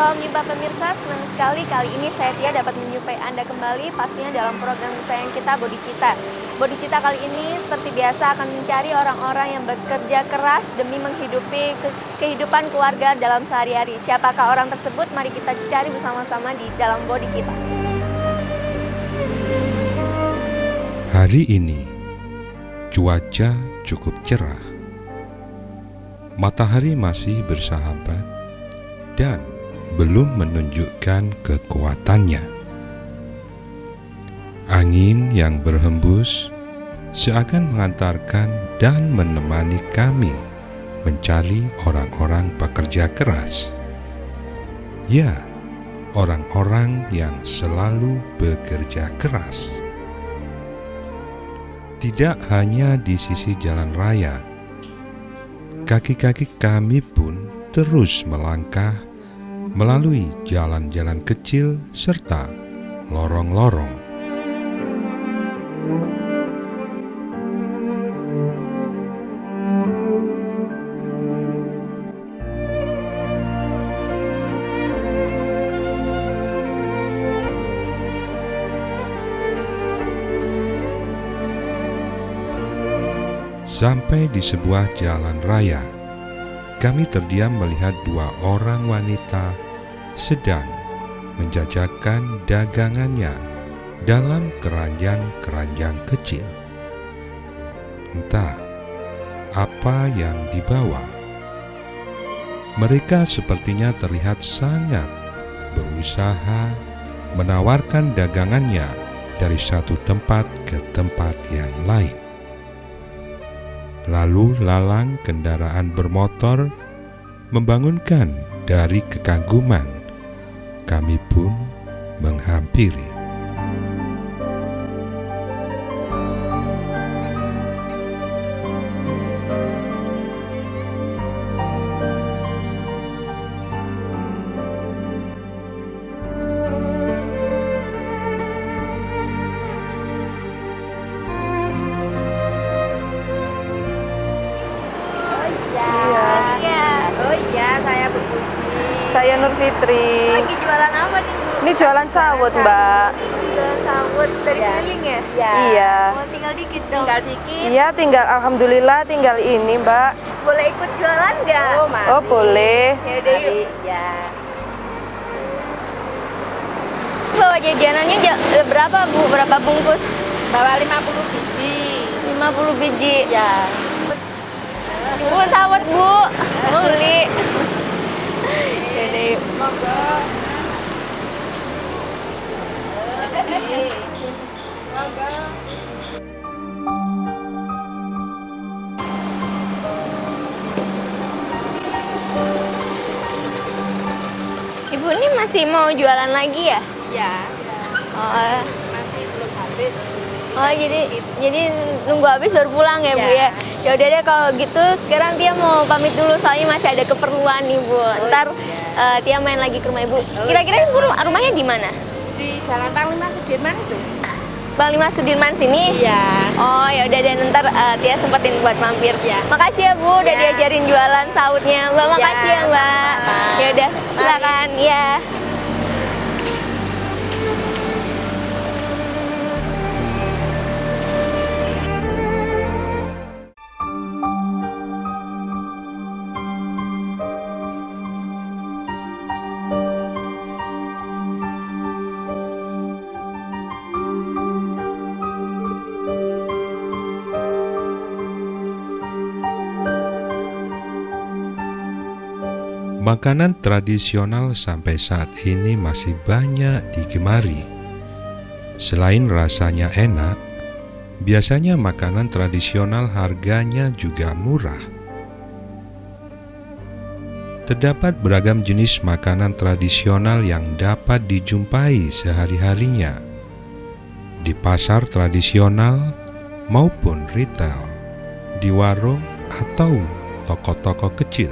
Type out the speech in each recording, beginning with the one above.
Salam jumpa pemirsa, senang sekali kali ini saya Tia dapat menjumpai Anda kembali pastinya dalam program kesayangan kita Bodi Kita. Bodi Kita kali ini seperti biasa akan mencari orang-orang yang bekerja keras demi menghidupi kehidupan keluarga dalam sehari-hari. Siapakah orang tersebut? Mari kita cari bersama-sama di dalam Bodi Kita. Hari ini cuaca cukup cerah. Matahari masih bersahabat dan belum menunjukkan kekuatannya. Angin yang berhembus seakan mengantarkan dan menemani kami mencari orang-orang pekerja keras. Ya, orang-orang yang selalu bekerja keras. Tidak hanya di sisi jalan raya, kaki-kaki kami pun terus melangkah melalui jalan-jalan kecil serta lorong-lorong. Sampai di sebuah jalan raya, kami terdiam melihat dua orang wanita sedang menjajakan dagangannya dalam keranjang-keranjang kecil. Entah apa yang dibawa. Mereka sepertinya terlihat sangat berusaha menawarkan dagangannya dari satu tempat ke tempat yang lain. Lalu lalang kendaraan bermotor membangunkan dari kekaguman. Kami pun menghampiri. Saya Nur Fitri. Lagi jualan apa nih, Bu? Ini jualan sawut, Mbak. Jualan sawut dari keliling ya? Iya. Oh, tinggal dikit dong. Iya, alhamdulillah tinggal ini, Mbak. Boleh ikut jualan nggak? Oh, boleh. Ya udah yuk. Bawa jajanannya berapa, Bu? Berapa bungkus? Bawa 50 biji. 50 biji. Ya. Bu, sawut, Bu. Mau beli. Yaudah yuk. Monggo. Monggo. Ibu ini masih mau jualan lagi ya? Iya. Oh, Masih belum habis. oh jadi nunggu habis baru pulang ya, Bu ya? Ya udah deh kalau gitu sekarang Tia mau pamit dulu soalnya masih ada keperluan nih, Bu. Ntar Tia main lagi ke rumah Ibu. Kira-kira Ibu rumahnya di mana? Di Jalan Panglima Sudirman itu. Panglima Sudirman sini? Iya. Oh ya udah deh, ntar Tia sempetin buat mampir. Ya. Makasih ya, Bu, udah Ya. diajarin jualan sautnya. Mbak, makasih ya, Mbak. sama-sama. Ya udah, silakan. Ya. Makanan tradisional sampai saat ini masih banyak digemari. Selain rasanya enak, biasanya makanan tradisional harganya juga murah. Terdapat beragam jenis makanan tradisional yang dapat dijumpai sehari-harinya di pasar tradisional maupun retail, di warung atau toko-toko kecil.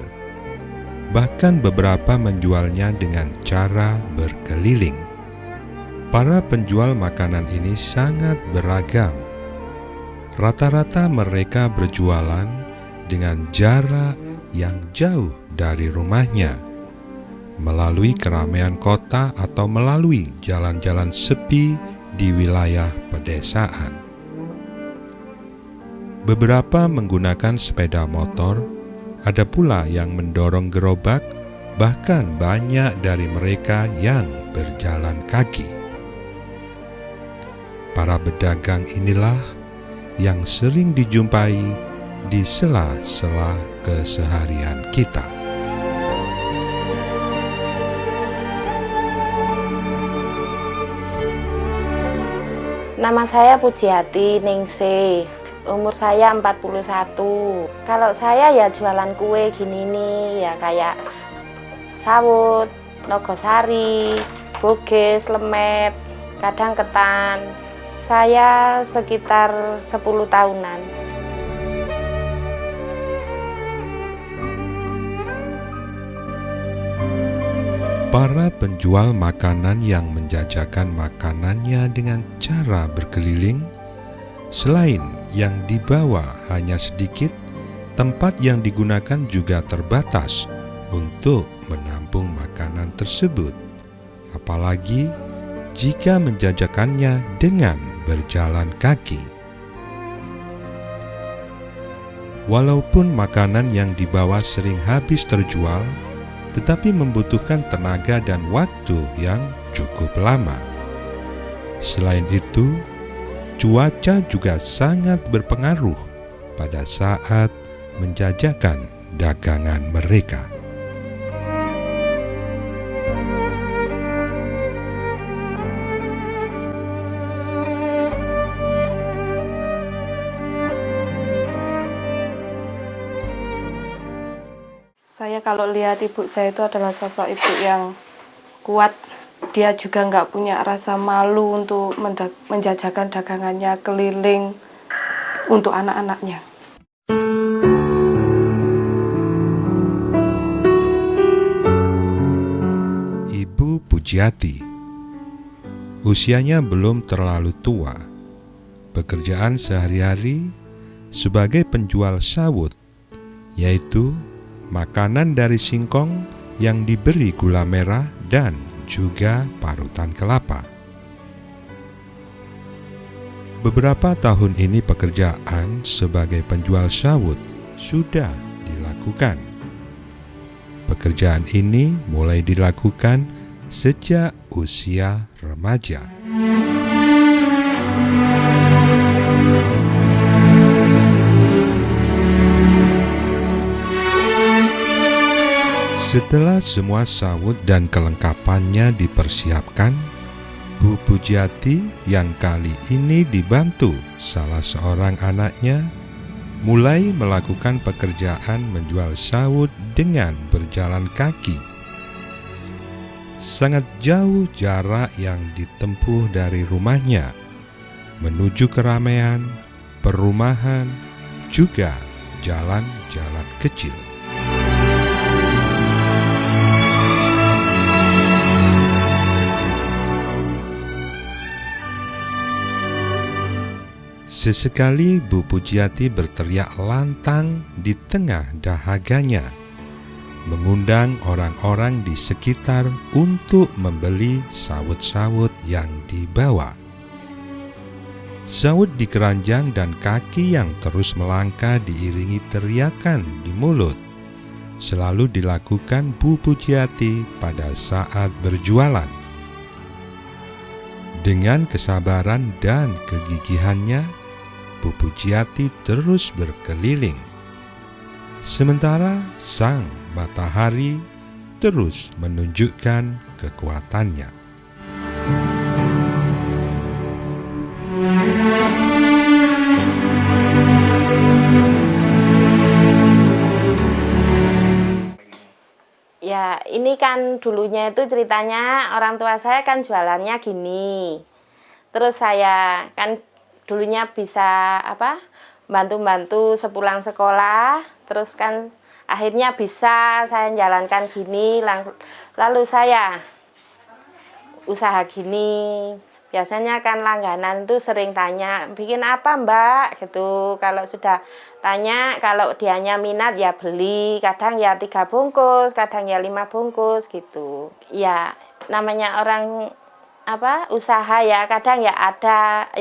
Bahkan beberapa menjualnya dengan cara berkeliling. Para penjual makanan ini sangat beragam. Rata-rata mereka berjualan dengan jarak yang jauh dari rumahnya. melalui keramaian kota atau melalui jalan-jalan sepi di wilayah pedesaan. Beberapa menggunakan sepeda motor, ada pula yang mendorong gerobak, bahkan banyak dari mereka yang berjalan kaki. Para pedagang inilah yang sering dijumpai di sela-sela keseharian kita. Nama saya Pujiati Ningsih, umur saya 41. Kalau saya ya jualan kue gini nih, ya kayak sawut, nogosari, boges, lemet, kadang ketan. Saya sekitar 10 tahunan. Para penjual makanan yang menjajakan makanannya dengan cara berkeliling, selain yang dibawa hanya sedikit, tempat yang digunakan juga terbatas untuk menampung makanan tersebut. Apalagi jika menjajakannya dengan berjalan kaki. Walaupun makanan yang dibawa sering habis terjual, tetapi membutuhkan tenaga dan waktu yang cukup lama. Selain itu, cuaca juga sangat berpengaruh pada saat menjajakan dagangan mereka. Saya kalau lihat ibu saya itu adalah sosok ibu yang kuat. Dia juga nggak punya rasa malu untuk menjajakan dagangannya keliling untuk anak-anaknya. Ibu Pujiati, usianya belum terlalu tua. Pekerjaan sehari-hari sebagai penjual sawut, yaitu makanan dari singkong yang diberi gula merah dan juga parutan kelapa. Beberapa tahun ini pekerjaan sebagai penjual sawut sudah dilakukan. Pekerjaan ini mulai dilakukan sejak usia remaja. Setelah semua sawut dan kelengkapannya dipersiapkan, Bu Pujiati yang kali ini dibantu salah seorang anaknya mulai melakukan pekerjaan menjual sawut dengan berjalan kaki. Sangat jauh jarak yang ditempuh dari rumahnya menuju keramaian, perumahan, juga jalan-jalan kecil. Sesekali Bu Pujiati berteriak lantang di tengah dahaganya, mengundang orang-orang di sekitar untuk membeli sawut-sawut yang dibawa. Sawut di keranjang dan kaki yang terus melangkah diiringi teriakan di mulut selalu dilakukan Bu Pujiati pada saat berjualan. Dengan kesabaran dan kegigihannya, Bu Pujiati terus berkeliling, sementara sang matahari terus menunjukkan kekuatannya. Ya, ini kan dulunya itu ceritanya orang tua saya kan jualannya gini. Terus saya kan dulunya bisa bantu-bantu sepulang sekolah, terus kan akhirnya bisa saya jalankan gini, lalu saya usaha gini, Biasanya kan langganan tuh sering tanya, bikin apa Mbak? Gitu. Kalau sudah tanya, kalau dianya minat ya beli. Kadang ya 3 bungkus, kadang ya 5 bungkus gitu. Ya namanya orang usaha ya, kadang ya ada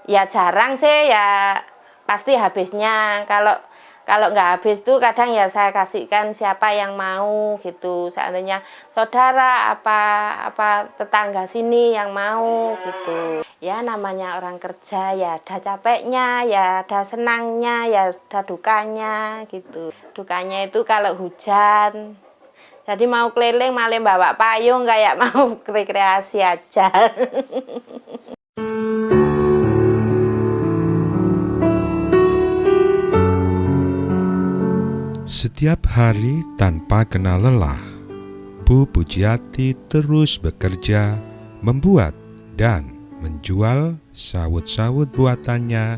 ya jarang sih ya pasti habisnya. Kalau nggak habis tuh kadang ya saya kasihkan siapa yang mau gitu. Seandainya saudara apa tetangga sini yang mau gitu. Ya namanya orang kerja ya ada capeknya, ya ada senangnya, ya ada dukanya gitu. Dukanya itu kalau hujan. Jadi mau keliling malah bawa payung kayak mau rekreasi aja. Setiap hari tanpa kenal lelah, Bu Pujiati terus bekerja, membuat dan menjual sawut-sawut buatannya.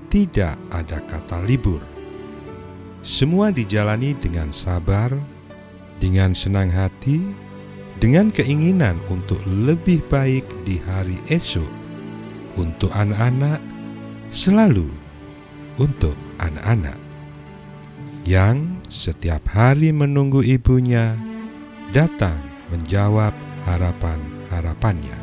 Tidak ada kata libur. Semua dijalani dengan sabar, dengan senang hati, dengan keinginan untuk lebih baik di hari esok. Untuk anak-anak, selalu untuk anak-anak yang setiap hari menunggu ibunya datang menjawab harapan-harapannya.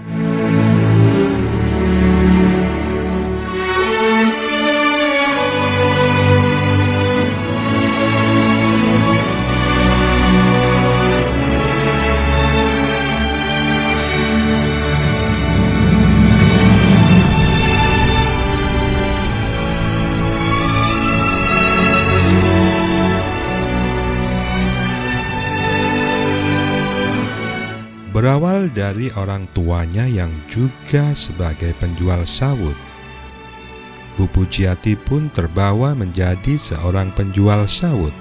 Berawal dari orang tuanya yang juga sebagai penjual sawut, Bu Pujiati pun terbawa menjadi seorang penjual sawut.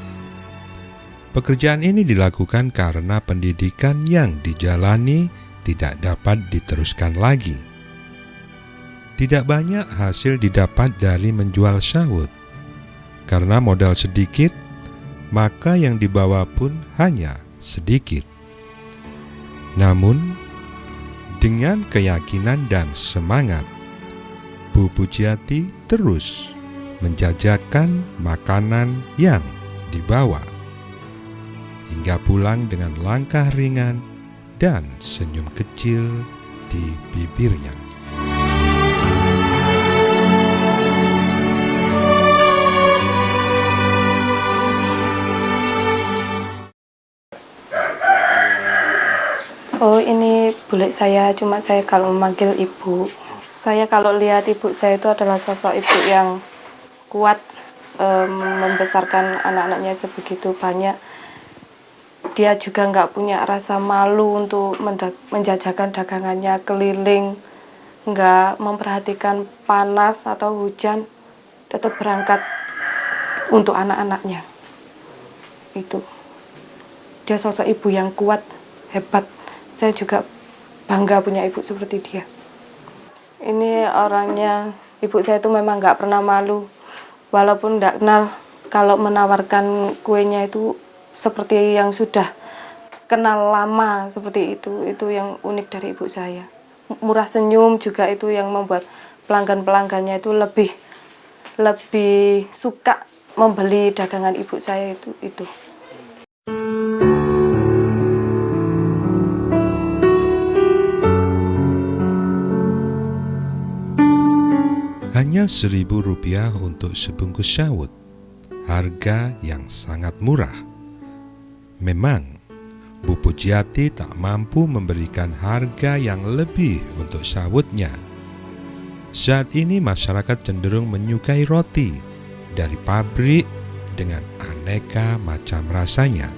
Pekerjaan ini dilakukan karena pendidikan yang dijalani tidak dapat diteruskan lagi. Tidak banyak hasil didapat dari menjual sawut. Karena modal sedikit, maka yang dibawa pun hanya sedikit. Namun, dengan keyakinan dan semangat, Bu Pujiati terus menjajakan makanan yang dibawa, hingga pulang dengan langkah ringan dan senyum kecil di bibirnya. Oh, ini bule saya, cuma saya kalau memanggil ibu. Saya kalau lihat ibu saya itu adalah sosok ibu yang kuat, membesarkan anak-anaknya sebegitu banyak. Dia juga nggak punya rasa malu untuk menjajakan dagangannya keliling, nggak memperhatikan panas atau hujan, tetap berangkat untuk anak-anaknya. Itu. Dia sosok ibu yang kuat, hebat. Saya juga bangga punya ibu seperti dia. Ini orangnya, ibu saya itu memang nggak pernah malu. Walaupun nggak kenal, kalau menawarkan kuenya itu seperti yang sudah kenal lama seperti itu yang unik dari ibu saya. Murah senyum juga itu yang membuat pelanggan-pelanggannya itu lebih suka membeli dagangan ibu saya itu. Hanya Rp1.000 untuk sebungkus sawut, harga yang sangat murah. Memang, Bu Pujiati tak mampu memberikan harga yang lebih untuk sawutnya. Saat ini masyarakat cenderung menyukai roti dari pabrik dengan aneka macam rasanya.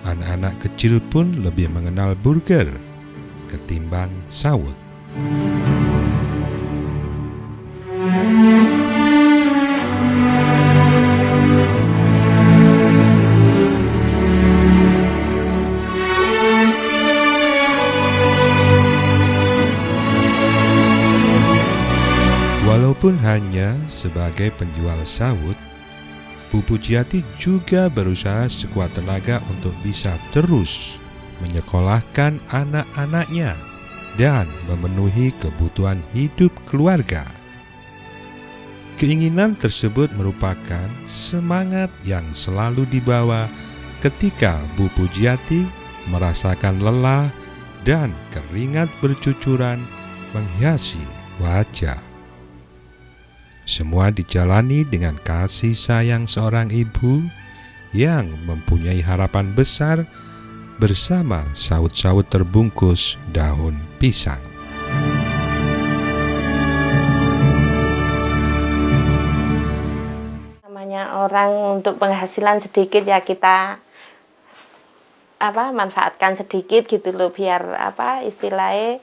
Anak-anak kecil pun lebih mengenal burger ketimbang sawut. Walaupun hanya sebagai penjual sawut, Bu Pujiati juga berusaha sekuat tenaga untuk bisa terus menyekolahkan anak-anaknya dan memenuhi kebutuhan hidup keluarga. Keinginan tersebut merupakan semangat yang selalu dibawa ketika Bu Pujiati merasakan lelah dan keringat bercucuran menghiasi wajah. Semua dijalani dengan kasih sayang seorang ibu yang mempunyai harapan besar bersama saut-saut terbungkus daun pisang. Namanya orang untuk penghasilan sedikit ya kita manfaatkan sedikit gitu loh, biar istilahnya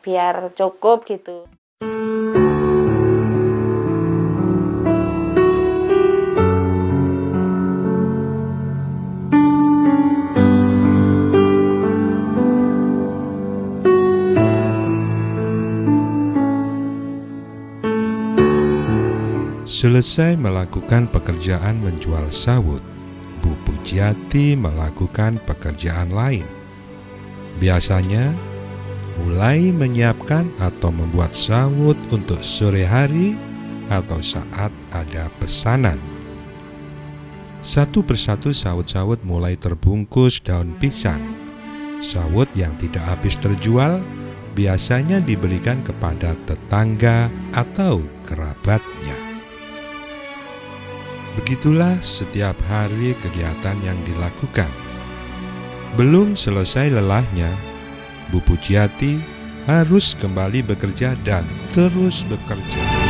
biar cukup gitu. Selesai melakukan pekerjaan menjual sawut, Bu Pujiati melakukan pekerjaan lain. Biasanya, mulai menyiapkan atau membuat sawut untuk sore hari atau saat ada pesanan. Satu persatu sawut-sawut mulai terbungkus daun pisang. Sawut yang tidak habis terjual biasanya diberikan kepada tetangga atau kerabatnya. Begitulah setiap hari kegiatan yang dilakukan. Belum selesai lelahnya, Bu Pujiati harus kembali bekerja dan terus bekerja.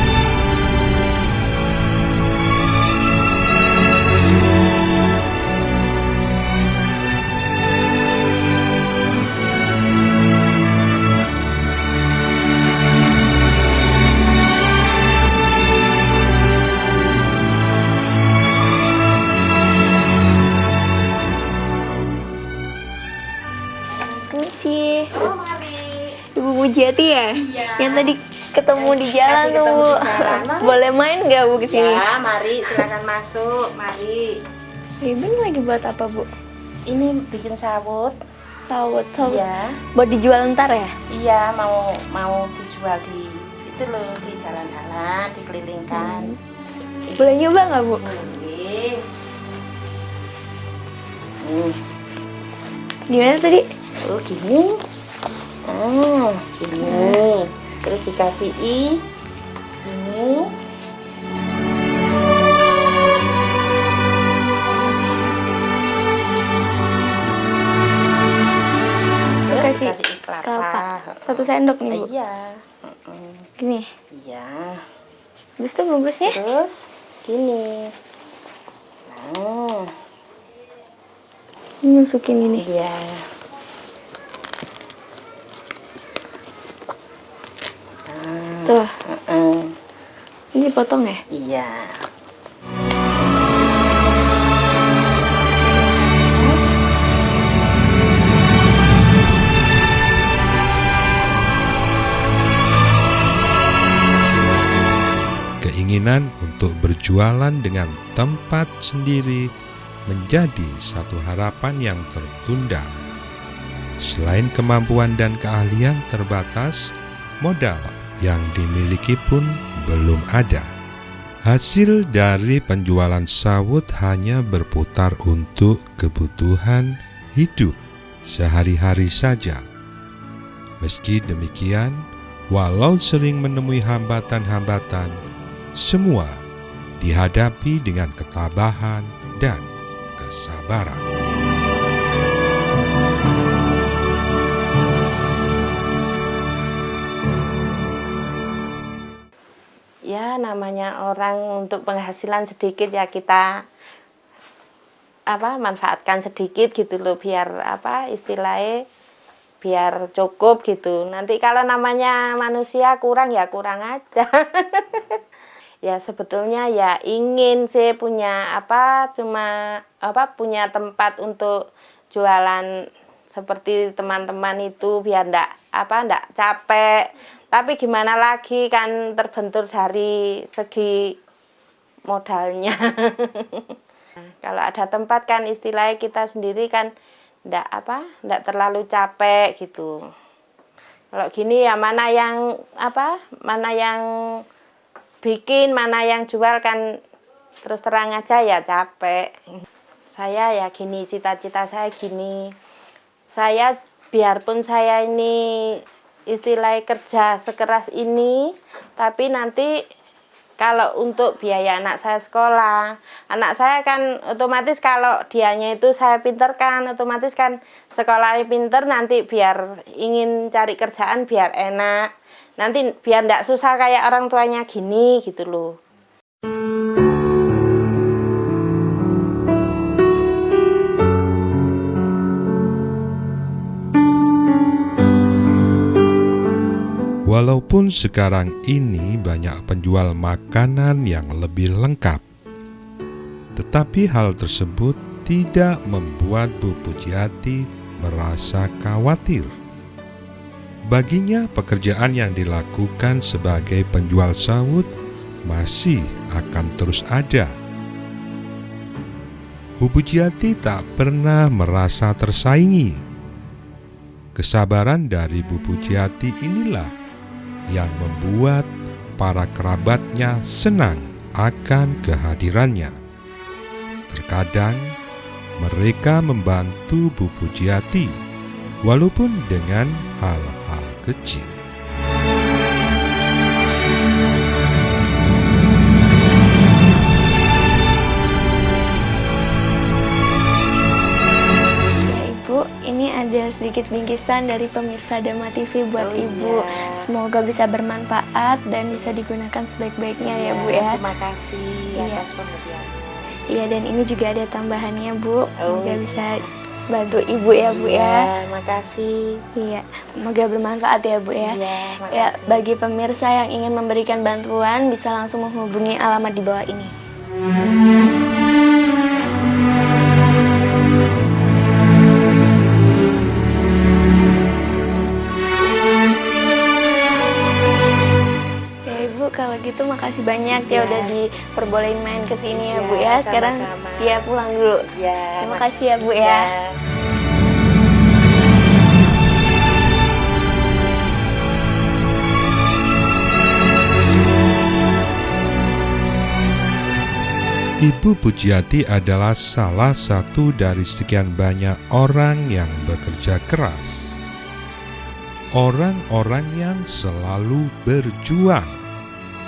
Permisi. Ibu Pujiati ya? Iya. Yang tadi ketemu di jalan Tadi tuh, ketemu Bu. di jalan. Mari. Boleh main nggak Bu kesini? Ya, mari silakan masuk, mari. Ibu ini lagi buat apa Bu? Ini bikin sawut. Sawut. Iya. Buat dijual ntar ya? Iya, mau dijual di itu loh, di jalan-jalan, dikelilingkan. Boleh nyoba nggak Bu? Oke. Gimana tadi? Oh gini. Gini. Terus dikasih ini. Terus Kasih dikasih kelapa. 1 sendok nih Bu. Iya. Gini. Iya. Habis itu bungkusnya? Terus gini. Nah, Ini masukin gini. iya. Tuh, Heeh. ini potong ya? Iya. Keinginan untuk berjualan dengan tempat sendiri menjadi satu harapan yang tertunda. Selain kemampuan dan keahlian terbatas, modal yang dimiliki pun belum ada. Hasil dari penjualan sawut hanya berputar untuk kebutuhan hidup sehari-hari saja. Meski demikian, walau sering menemui hambatan-hambatan, semua dihadapi dengan ketabahan dan kesabaran. Ya namanya orang untuk penghasilan sedikit ya kita manfaatkan sedikit gitu loh, biar istilahnya biar cukup gitu. Nanti kalau namanya manusia kurang ya kurang aja. Ya sebetulnya ya ingin sih punya punya tempat untuk jualan seperti teman-teman itu biar ndak capek. Tapi gimana lagi kan terbentur dari segi modalnya. Kalau ada tempat kan istilahnya kita sendiri kan ndak terlalu capek gitu. Kalau gini ya mana yang mana yang bikin, mana yang jual kan terus terang aja ya capek. Saya ya gini, cita-cita saya gini. Saya biarpun saya ini istilahnya kerja sekeras ini, tapi nanti kalau untuk biaya anak saya sekolah, anak saya kan otomatis kalau dianya itu saya pinterkan, otomatis kan sekolahnya pinter, nanti biar ingin cari kerjaan biar enak. Nanti biar ndak susah kayak orang tuanya gini gitu loh. Walaupun sekarang ini banyak penjual makanan yang lebih lengkap, tetapi hal tersebut tidak membuat Bu Pujiati merasa khawatir. Baginya pekerjaan yang dilakukan sebagai penjual sawut masih akan terus ada. Bu Pujiati tak pernah merasa tersaingi. Kesabaran dari Bu Pujiati inilah yang membuat para kerabatnya senang akan kehadirannya. Terkadang mereka membantu Bu Pujiati walaupun dengan hal-hal kecil. Ini ada sedikit bingkisan dari pemirsa Dama TV buat Ibu. Iya. Semoga bisa bermanfaat dan bisa digunakan sebaik-baiknya ya Bu ya. Terima kasih atas pengertiannya. Iya, dan ini juga ada tambahannya Bu. Semoga iya. bisa bantu Ibu ya Bu ya. Terima kasih. Iya, semoga bermanfaat ya Bu ya. Iya, Ya, makasih. bagi pemirsa yang ingin memberikan bantuan bisa langsung menghubungi alamat di bawah ini. Kalau gitu makasih banyak ya udah diperbolehin main ke sini ya Bu ya. Sekarang sama-sama. dia pulang dulu. Ya, Terima kasih ya Bu ya. Ibu Pujiati adalah salah satu dari sekian banyak orang yang bekerja keras. Orang-orang yang selalu berjuang.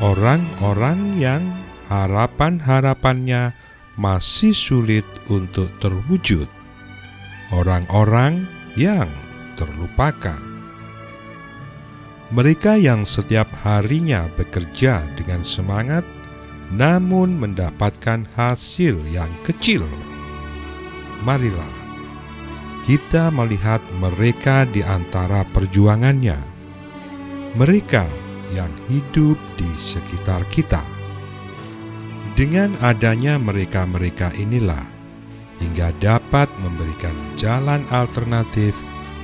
Orang-orang yang harapan-harapannya masih sulit untuk terwujud. Orang-orang yang terlupakan. Mereka yang setiap harinya bekerja dengan semangat namun mendapatkan hasil yang kecil. Marilah kita melihat mereka di antara perjuangannya. Mereka yang hidup di sekitar kita. Dengan adanya mereka-mereka inilah hingga dapat memberikan jalan alternatif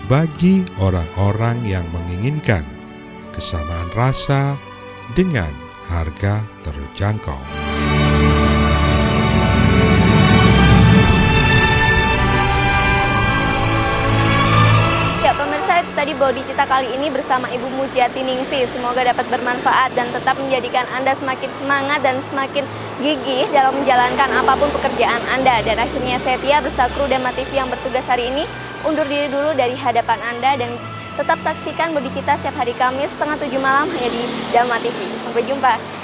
bagi orang-orang yang menginginkan kesamaan rasa dengan harga terjangkau. Ya pemirsa, itu tadi Bodi Cita kali ini bersama Ibu Mujiati Ningsih. Semoga dapat bermanfaat dan tetap menjadikan Anda semakin semangat dan semakin gigih dalam menjalankan apapun pekerjaan Anda. Dan akhirnya saya Tia beserta kru Dama TV yang bertugas hari ini undur diri dulu dari hadapan Anda dan tetap saksikan Bodi Cita setiap hari Kamis setengah 7 malam hanya di Dama TV. Sampai jumpa.